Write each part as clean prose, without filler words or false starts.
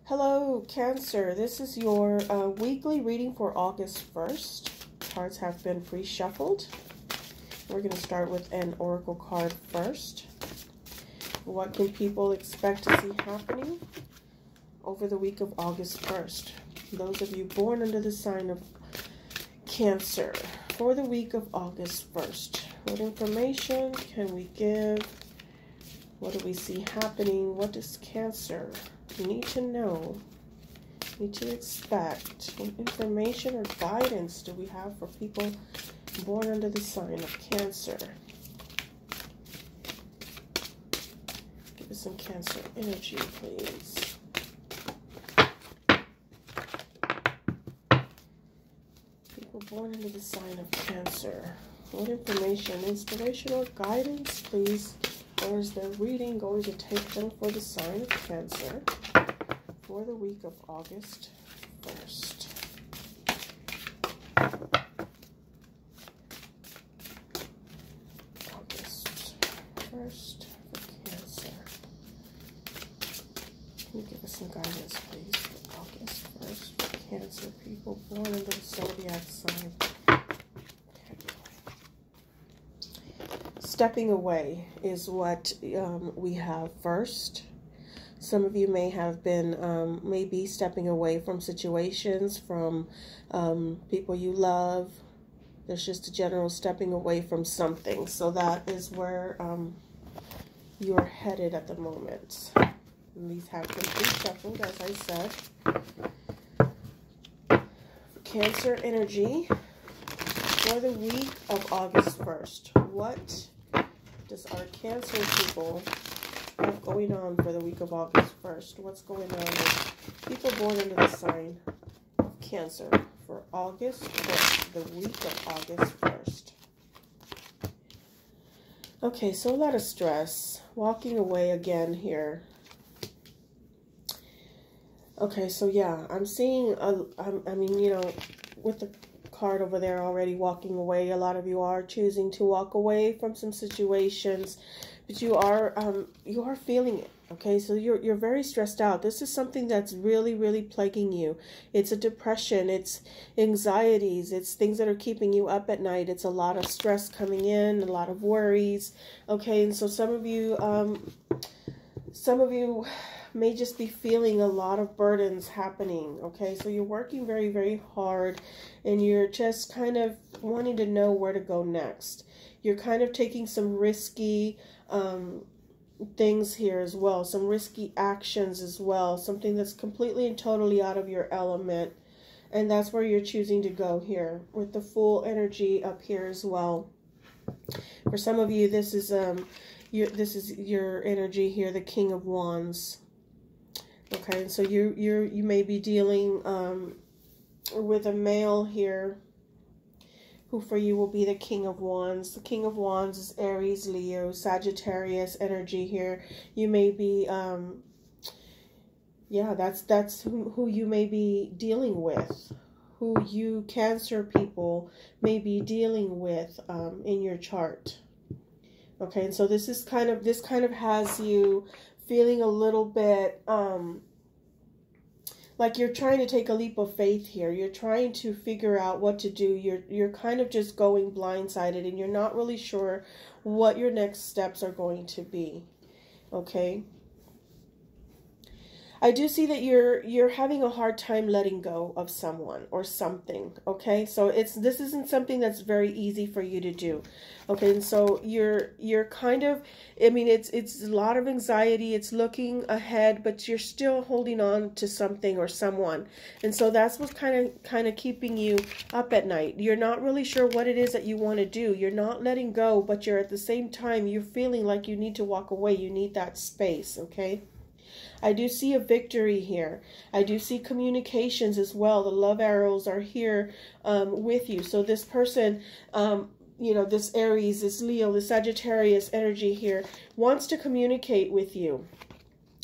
Hello, Cancer. This is your weekly reading for August 1st. Cards have been pre-shuffled. We're going to start with an oracle card first. What can people expect to see happening over the week of August 1st? Those of you born under the sign of Cancer, for the week of August 1st. What information can we give? What do we see happening? What does Cancer need to know, need to expect? What information or guidance do we have for people born under the sign of Cancer? Give us some Cancer energy, please. People born under the sign of Cancer. What information, inspiration, or guidance, please? Or is their reading going to take them for the sign of Cancer for the week of August 1st? August 1st for Cancer. Can you give us some guidance, please, for August 1st for Cancer people born under the zodiac sign? Stepping away is what we have first. Some of you may have been maybe stepping away from situations, from people you love. There's just a general stepping away from something. So that is where you're headed at the moment. And these have been reshuffled, as I said. For Cancer energy for the week of August 1st. What does our Cancer people have going on for the week of August 1st? What's going on with people born under the sign of Cancer for August 1st, the week of August 1st? Okay, so a lot of stress. Walking away again here. Okay, so yeah, I'm seeing, I mean, you know, with the card over there already, walking away. A lot of you are choosing to walk away from some situations, but you are feeling it. Okay, so you're very stressed out. This is something that's really plaguing you. It's a depression, it's anxieties, it's things that are keeping you up at night. It's a lot of stress coming in, a lot of worries. Okay, and so some of you may just be feeling a lot of burdens happening. Okay, so you're working very hard, and you're just kind of wanting to know where to go next. You're kind of taking some risky things here as well, some risky actions as well, something that's completely and totally out of your element, and that's where you're choosing to go here with the Fool energy up here as well. For some of you, this is your energy here, the King of Wands. Okay, and so you may be dealing with a male here, who for you will be the King of Wands. The King of Wands is Aries, Leo, Sagittarius energy here. You may be, yeah, that's who you may be dealing with, who you Cancer people may be dealing with in your chart. Okay, and so this kind of has you feeling a little bit like you're trying to take a leap of faith here. You're trying to figure out what to do. You're kind of just going blindsided, and you're not really sure what your next steps are going to be. Okay. I do see that you're having a hard time letting go of someone or something. Okay, so this isn't something that's very easy for you to do. Okay, and so you're kind of, I mean, it's a lot of anxiety. It's looking ahead, but you're still holding on to something or someone, and so that's what's kind of keeping you up at night. You're not really sure what it is that you want to do. You're not letting go, but you're at the same time you're feeling like you need to walk away. You need that space. Okay. I do see a victory here. I do see communications as well. The love arrows are here with you. So this person, you know, this Aries, this Leo, the Sagittarius energy here wants to communicate with you.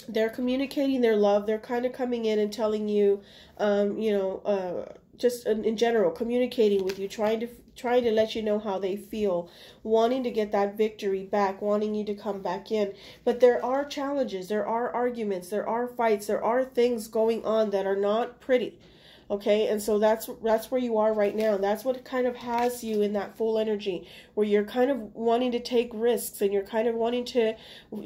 They're communicating their love. They're kind of coming in and telling you, you know, just in general, communicating with you, trying trying to let you know how they feel, wanting to get that victory back, wanting you to come back in. But there are challenges, there are arguments, there are fights, there are things going on that are not pretty. Okay, and so that's where you are right now. And that's what kind of has you in that full energy, where you're kind of wanting to take risks, and you're kind of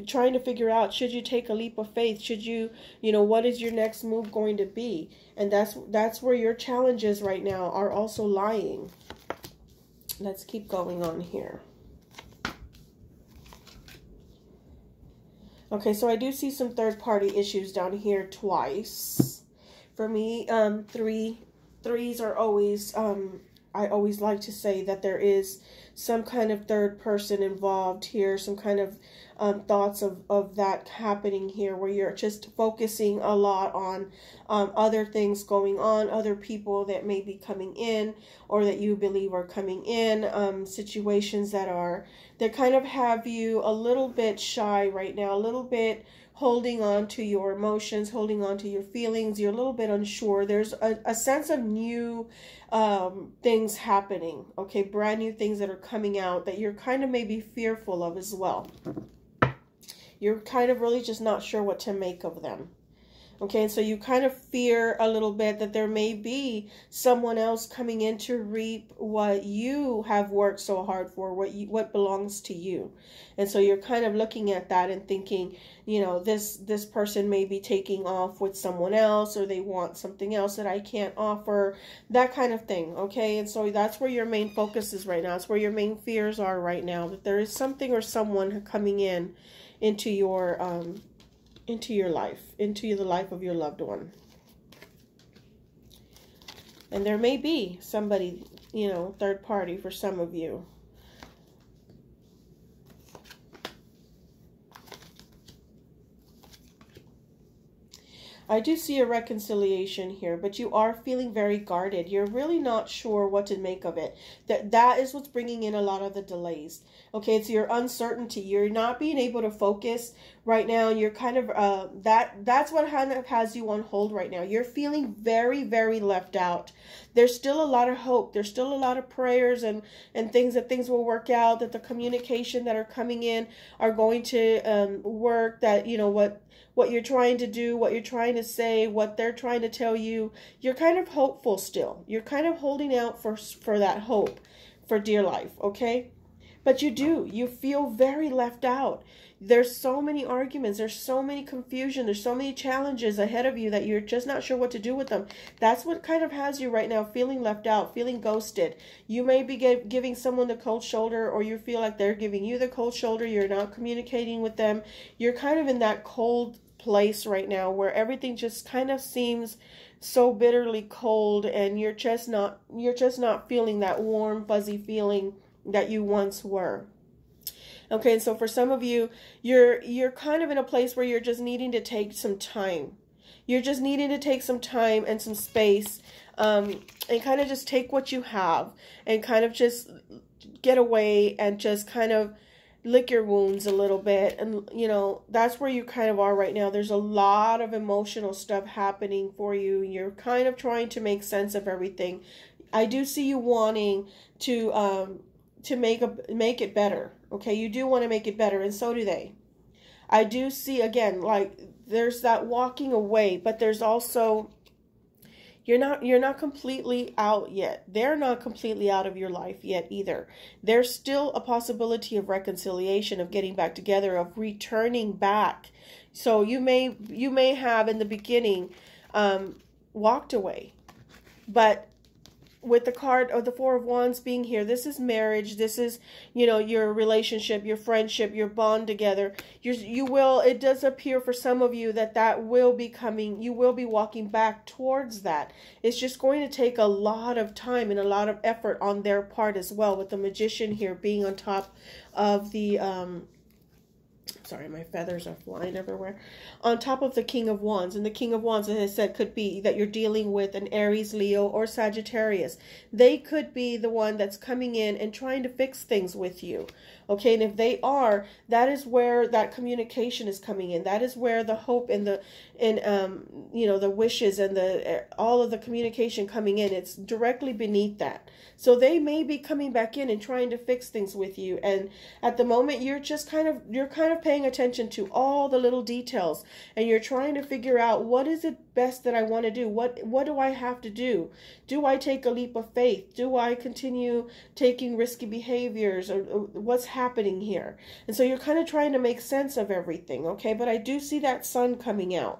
trying to figure out, should you take a leap of faith? Should you, what is your next move going to be? And that's where your challenges right now are also lying. Let's keep going on here. Okay, so I do see some third-party issues down here twice. For me, threes are always, I always like to say that there is some kind of third person involved here, some kind of thoughts of that happening here, where you're just focusing a lot on other things going on, other people that may be coming in or that you believe are coming in, situations that kind of have you a little bit shy right now, a little bit holding on to your emotions, holding on to your feelings. You're a little bit unsure. There's a sense of new things happening, okay? Brand new things that are coming out that you're kind of maybe fearful of as well. You're kind of really just not sure what to make of them. Okay, and so you kind of fear a little bit that there may be someone else coming in to reap what you have worked so hard for, what belongs to you. And so you're kind of looking at that and thinking, this person may be taking off with someone else, or they want something else that I can't offer, that kind of thing. Okay, and so that's where your main focus is right now. That's where your main fears are right now, that there is something or someone coming into your life, into the life of your loved one. And there may be somebody, third party for some of you. I do see a reconciliation here, but you are feeling very guarded. You're really not sure what to make of it. That is what's bringing in a lot of the delays. Okay, it's your uncertainty. You're not being able to focus right now. You're kind of, that's what kind of has you on hold right now. You're feeling very, very left out. There's still a lot of hope. There's still a lot of prayers and things that things will work out, that the communication that are coming in are going to work, that, what you're trying to do, what you're trying to say, what they're trying to tell you, you're kind of hopeful still. You're kind of holding out for that hope for dear life, okay? But you feel very left out. There's so many arguments, there's so many confusion, there's so many challenges ahead of you that you're just not sure what to do with them. That's what kind of has you right now feeling left out, feeling ghosted. You may be giving someone the cold shoulder, or you feel like they're giving you the cold shoulder. You're not communicating with them. You're kind of in that cold place right now where everything just kind of seems so bitterly cold, and you're just not feeling that warm, fuzzy feeling that you once were. Okay, and so for some of you, you're kind of in a place where you're just needing to take some time. You're just needing to take some time and some space, and kind of just take what you have and kind of just get away and just kind of lick your wounds a little bit. And that's where you kind of are right now. There's a lot of emotional stuff happening for you. You're kind of trying to make sense of everything. I do see you wanting to make it better. Okay, you do want to make it better, and so do they. I do see, again, like there's that walking away, but there's also you're not completely out yet. They're not completely out of your life yet either. There's still a possibility of reconciliation, of getting back together, of returning back. So you may have in the beginning walked away, but with the card of the Four of Wands being here, this is marriage. This is, your relationship, your friendship, your bond together. It does appear for some of you that will be coming. You will be walking back towards that. It's just going to take a lot of time and a lot of effort on their part as well, with the Magician here being on top of the, sorry, my feathers are flying everywhere. On top of the King of Wands. And the King of Wands, as I said, could be that you're dealing with an Aries, Leo, or Sagittarius. They could be the one that's coming in and trying to fix things with you. Okay, and if they are, that is where that communication is coming in. That is where the hope and the wishes and the all of the communication coming in. It's directly beneath that. So they may be coming back in and trying to fix things with you. And at the moment, you're kind of paying attention to all the little details, and you're trying to figure out, what is it best that I want to do? What do I have to do? Do I take a leap of faith? Do I continue taking risky behaviors? Or what's happening here? And so you're kind of trying to make sense of everything, okay? But I do see that sun coming out.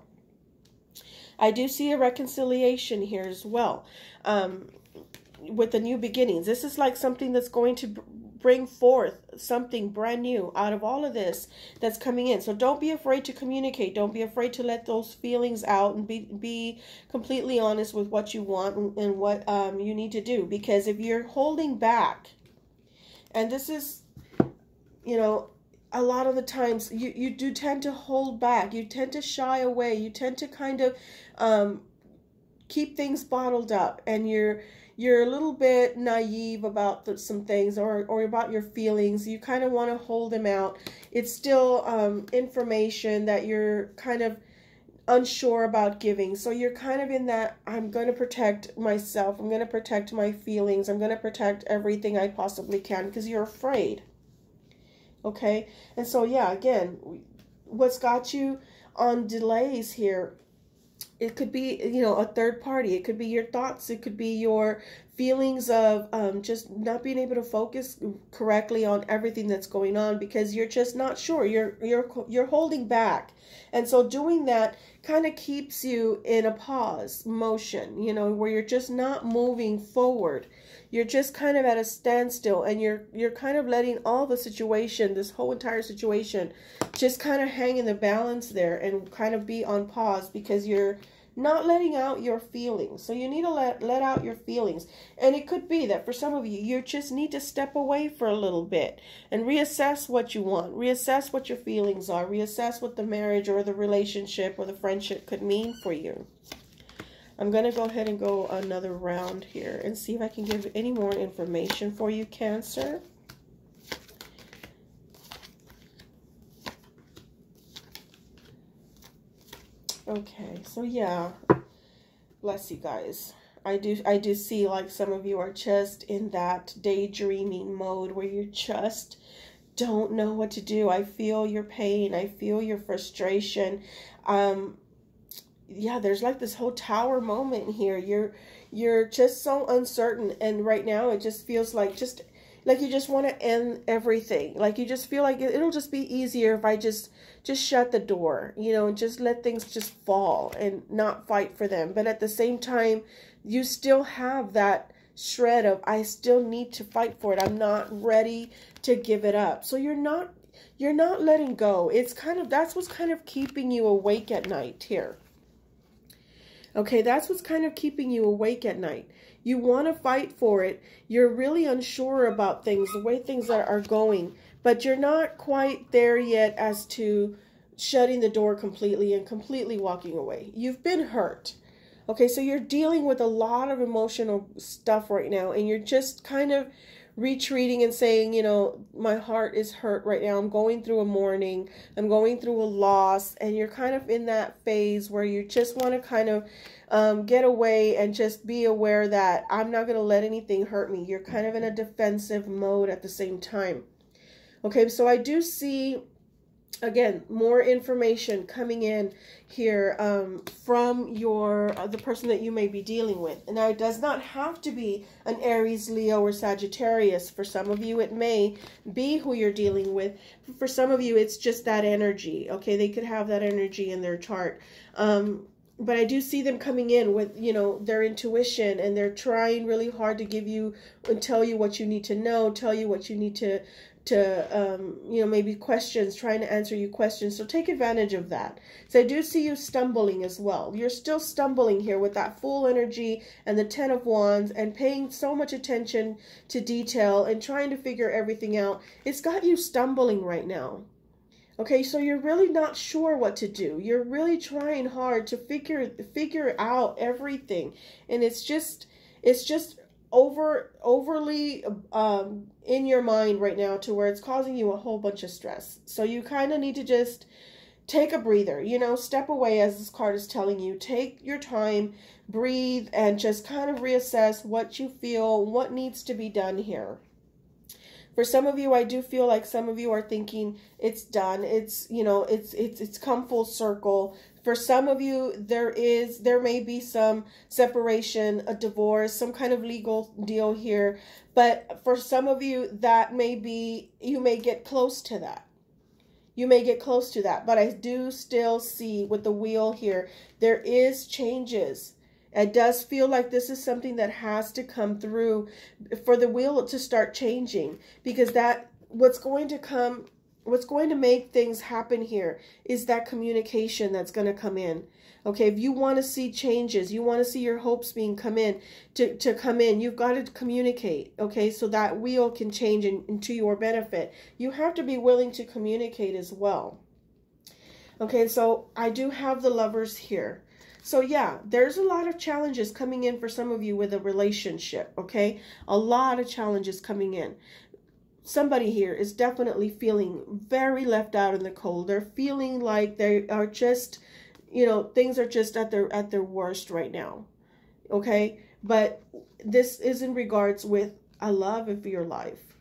I do see a reconciliation here as well. With the new beginnings. This is like something that's going to bring forth something brand new out of all of this that's coming in. So don't be afraid to communicate. Don't be afraid to let those feelings out, and be completely honest with what you want and what you need to do. Because if you're holding back, and this is, a lot of the times you do tend to hold back. You tend to shy away. You tend to kind of keep things bottled up, and you're a little bit naive about some things, or about your feelings. You kind of want to hold them out. It's still information that you're kind of unsure about giving. So you're kind of in that, I'm going to protect myself. I'm going to protect my feelings. I'm going to protect everything I possibly can, because you're afraid. Okay? And so, yeah, again, what's got you on delays here, it could be, a third party. It could be your thoughts. It could be your feelings of just not being able to focus correctly on everything that's going on, because you're just not sure. You're holding back. And so doing that kind of keeps you in a pause motion, where you're just not moving forward. You're just kind of at a standstill, and you're kind of letting all the situation, this whole entire situation, just kind of hang in the balance there and kind of be on pause, because you're not letting out your feelings. So you need to let out your feelings. And it could be that for some of you, you just need to step away for a little bit and reassess what you want, reassess what your feelings are, reassess what the marriage or the relationship or the friendship could mean for you. I'm going to go ahead and go another round here and see if I can give any more information for you, Cancer. Okay, so yeah, bless you guys. I do see like some of you are just in that daydreaming mode where you just don't know what to do. I feel your pain. I feel your frustration. Yeah, there's like this whole tower moment here. You're just so uncertain, and right now it just feels like you just want to end everything. Like you just feel like it'll just be easier if I just shut the door, and just let things just fall and not fight for them. But at the same time, you still have that shred of, I still need to fight for it. I'm not ready to give it up. So you're not letting go. That's what's kind of keeping you awake at night here. Okay, that's what's kind of keeping you awake at night. You want to fight for it. You're really unsure about things, the way things are going, but you're not quite there yet as to shutting the door completely and completely walking away. You've been hurt. Okay, so you're dealing with a lot of emotional stuff right now, and you're just kind of retreating and saying, my heart is hurt right now. I'm going through a mourning. I'm going through a loss. And you're kind of in that phase where you just want to kind of get away and just be aware that I'm not going to let anything hurt me. You're kind of in a defensive mode at the same time. Okay, so I do see, again, more information coming in here from the person that you may be dealing with. Now, it does not have to be an Aries, Leo, or Sagittarius. For some of you, it may be who you're dealing with. For some of you, it's just that energy. Okay, they could have that energy in their chart. But I do see them coming in with, their intuition, and they're trying really hard to give you and tell you what you need to know, tell you what you need to maybe questions, trying to answer you questions. So take advantage of that. So I do see you stumbling as well. You're still stumbling here with that Fool energy and the 10 of Wands, and paying so much attention to detail and trying to figure everything out. It's got you stumbling right now. Okay, so you're really not sure what to do. You're really trying hard to figure out everything. And it's just overly in your mind right now to where it's causing you a whole bunch of stress. So you kind of need to just take a breather, step away, as this card is telling you. Take your time, breathe, and just kind of reassess what you feel, what needs to be done here. For some of you, I do feel like some of you are thinking it's done. It's, it's come full circle. For some of you, there may be some separation, a divorce, some kind of legal deal here. But for some of you, you may get close to that. You may get close to that. But I do still see with the wheel here, there is changes. It does feel like this is something that has to come through for the wheel to start changing, because what's going to make things happen here is that communication that's going to come in. Okay, if you want to see changes, you want to see your hopes being come in, you've got to communicate, okay, so that wheel can change into your benefit. You have to be willing to communicate as well. Okay, so I do have the Lovers here. So yeah, there's a lot of challenges coming in for some of you with a relationship, okay? A lot of challenges coming in. Somebody here is definitely feeling very left out in the cold. They're feeling like they are just, things are just at their worst right now, okay? But this is in regards with a love of your life.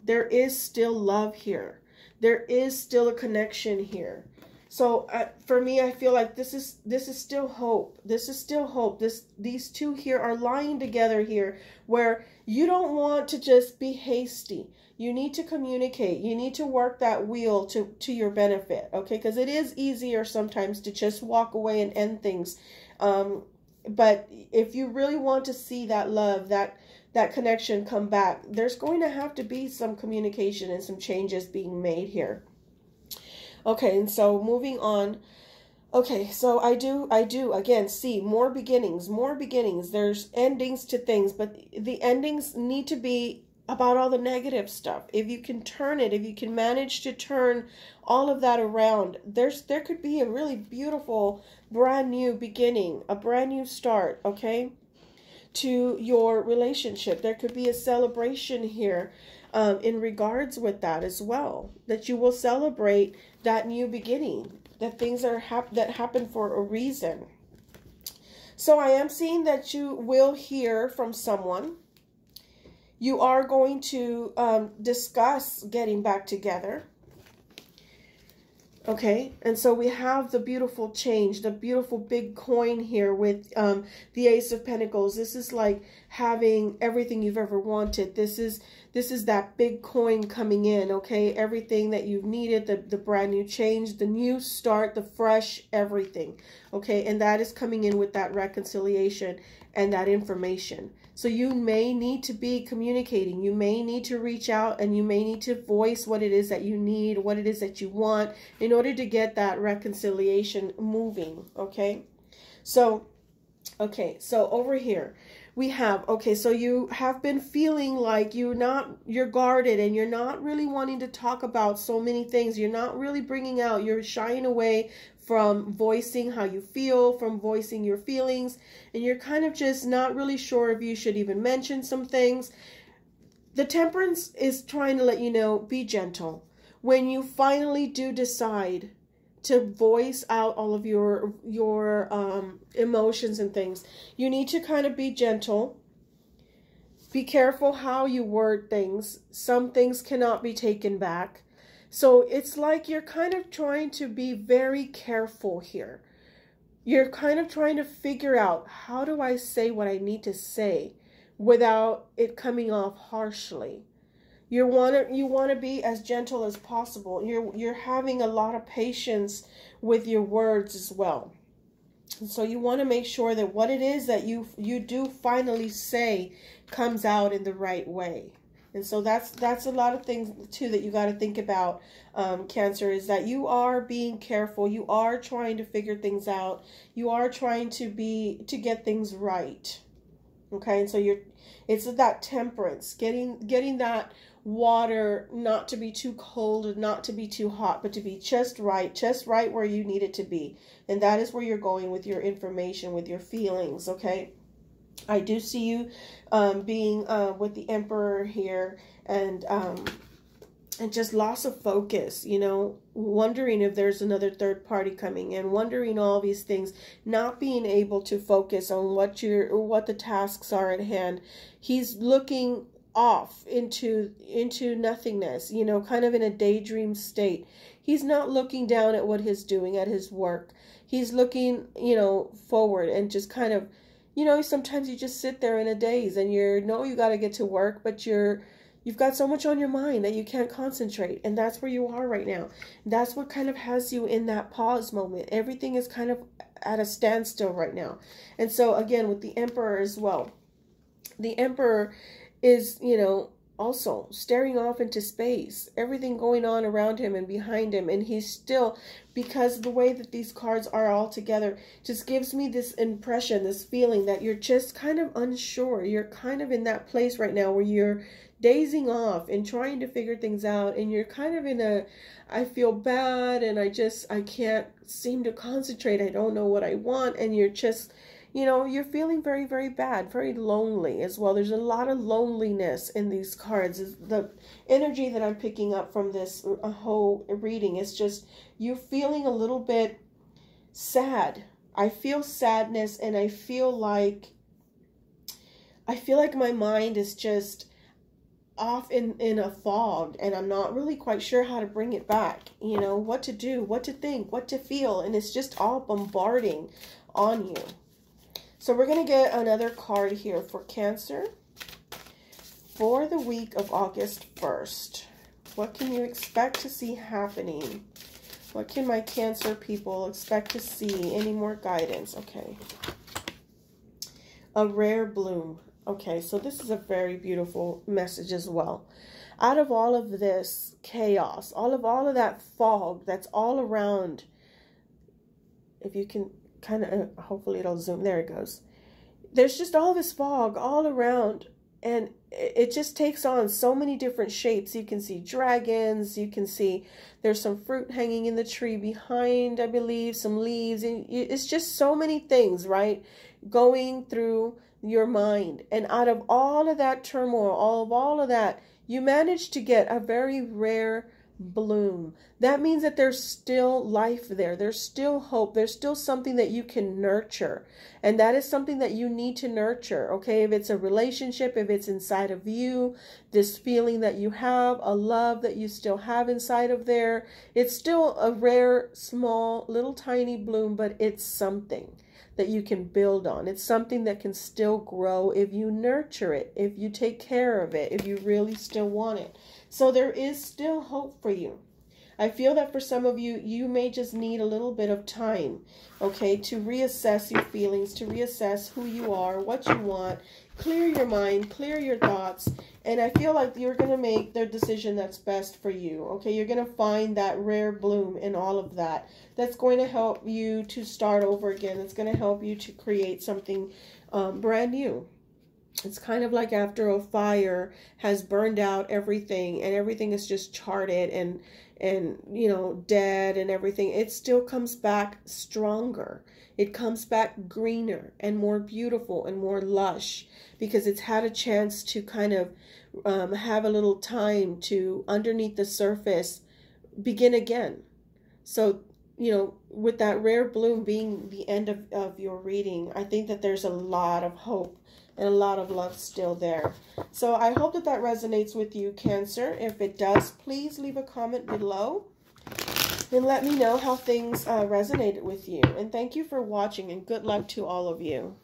There is still love here. There is still a connection here. So for me, I feel like this is still hope. This is still hope. These two here are lying together here, where you don't want to just be hasty. You need to communicate. You need to work that wheel to your benefit, okay? Because it is easier sometimes to just walk away and end things. But if you really want to see that love, that connection come back, there's going to have to be some communication and some changes being made here. Okay, and so moving on. Okay, so I do again see more beginnings. There's endings to things, but the endings need to be about all the negative stuff. If you can turn it, if you can manage to turn all of that around, there could be a really beautiful brand new beginning, a brand new start, okay, to your relationship. There could be a celebration here in regards with that as well, that you will celebrate that new beginning, that things that happen for a reason. So I am seeing that you will hear from someone. You are going to discuss getting back together. Okay, and so we have the beautiful change, the beautiful big coin here with the Ace of Pentacles. This is like having everything you've ever wanted. This is that big coin coming in, okay? Everything that you've needed, the brand new change, the new start, the fresh everything, okay? And that is coming in with that reconciliation and that information. So you may need to be communicating. You may need to reach out, and you may need to voice what it is that you need, what it is that you want in order to get that reconciliation moving, okay? So, okay, so over here we have, okay, so you have been feeling like you're guarded, and you're not really wanting to talk about so many things. You're not really bringing out, you're shying away from voicing how you feel, from voicing your feelings, and you're kind of just not really sure if you should even mention some things. The Temperance is trying to let you know, be gentle. When you finally do decide to voice out all of your emotions and things, you need to kind of be gentle. Be careful how you word things. Some things cannot be taken back. So it's like you're kind of trying to be very careful here. You're kind of trying to figure out, how do I say what I need to say without it coming off harshly? You want to be as gentle as possible. You're having a lot of patience with your words as well. And so you want to make sure that what it is that you do finally say comes out in the right way. And so that's a lot of things too that you got to think about, Cancer, is that you are being careful. You are trying to figure things out. You are trying to get things right. Okay, and so it's that temperance, getting that water not to be too cold and not to be too hot, but to be just right where you need it to be. And that is where you're going with your information, with your feelings, okay? I do see you being with the Emperor here, and just loss of focus, you know, wondering if there's another third party coming in, wondering all these things, not being able to focus on what the tasks are at hand. He's looking off into nothingness, you know, kind of in a daydream state. He's not looking down at what he's doing at his work. He's looking, you know, forward and just kind of, you know, sometimes you just sit there in a daze and you got to get to work, but you've got so much on your mind that you can't concentrate. And that's where you are right now. That's what kind of has you in that pause moment. Everything is kind of at a standstill right now. And so again, with the Emperor as well, the Emperor is, you know, also staring off into space, everything going on around him and behind him. And he's still, because the way that these cards are all together just gives me this impression, this feeling that you're just kind of unsure. You're kind of in that place right now where you're dazing off and trying to figure things out, and you're kind of in a, I feel bad and I can't seem to concentrate. I don't know what I want. And you're just, you know, you're feeling very, very bad, very lonely as well. There's a lot of loneliness in these cards. The energy that I'm picking up from this whole reading is just you feeling a little bit sad. I feel sadness, and I feel like my mind is just off in a fog, and I'm not really quite sure how to bring it back, you know, what to do, what to think, what to feel, and it's just all bombarding on you. So we're going to get another card here for Cancer for the week of August 1st. What can you expect to see happening? What can my Cancer people expect to see? Any more guidance? Okay. A rare bloom. Okay, so this is a very beautiful message as well. Out of all of this chaos, all of that fog that's all around, if you can kind of, hopefully it'll zoom, there it goes. There's just all this fog all around, and it just takes on so many different shapes. You can see dragons, you can see there's some fruit hanging in the tree behind, I believe, some leaves. It's just so many things, right, going through your mind. And out of all of that turmoil, all of that, you manage to get a very rare bloom. That means that there's still life there. There's still hope. There's still something that you can nurture. And that is something that you need to nurture, okay? If it's a relationship, if it's inside of you, this feeling that you have, a love that you still have inside of there, it's still a rare, small, little tiny bloom, but it's something that you can build on. It's something that can still grow if you nurture it, if you take care of it, if you really still want it. So there is still hope for you. I feel that for some of you, you may just need a little bit of time, okay, to reassess your feelings, to reassess who you are, what you want, clear your mind, clear your thoughts, and I feel like you're going to make the decision that's best for you, okay? You're going to find that rare bloom in all of that. That's going to help you to start over again. It's going to help you to create something brand new. It's kind of like after a fire has burned out everything, and everything is just charted and you know, dead and everything. It still comes back stronger. It comes back greener and more beautiful and more lush, because it's had a chance to kind of have a little time to, underneath the surface, begin again. So, you know, with that rare bloom being the end of your reading, I think that there's a lot of hope and a lot of love still there. So I hope that that resonates with you, Cancer. If it does, please leave a comment below and let me know how things resonated with you. And thank you for watching, and good luck to all of you.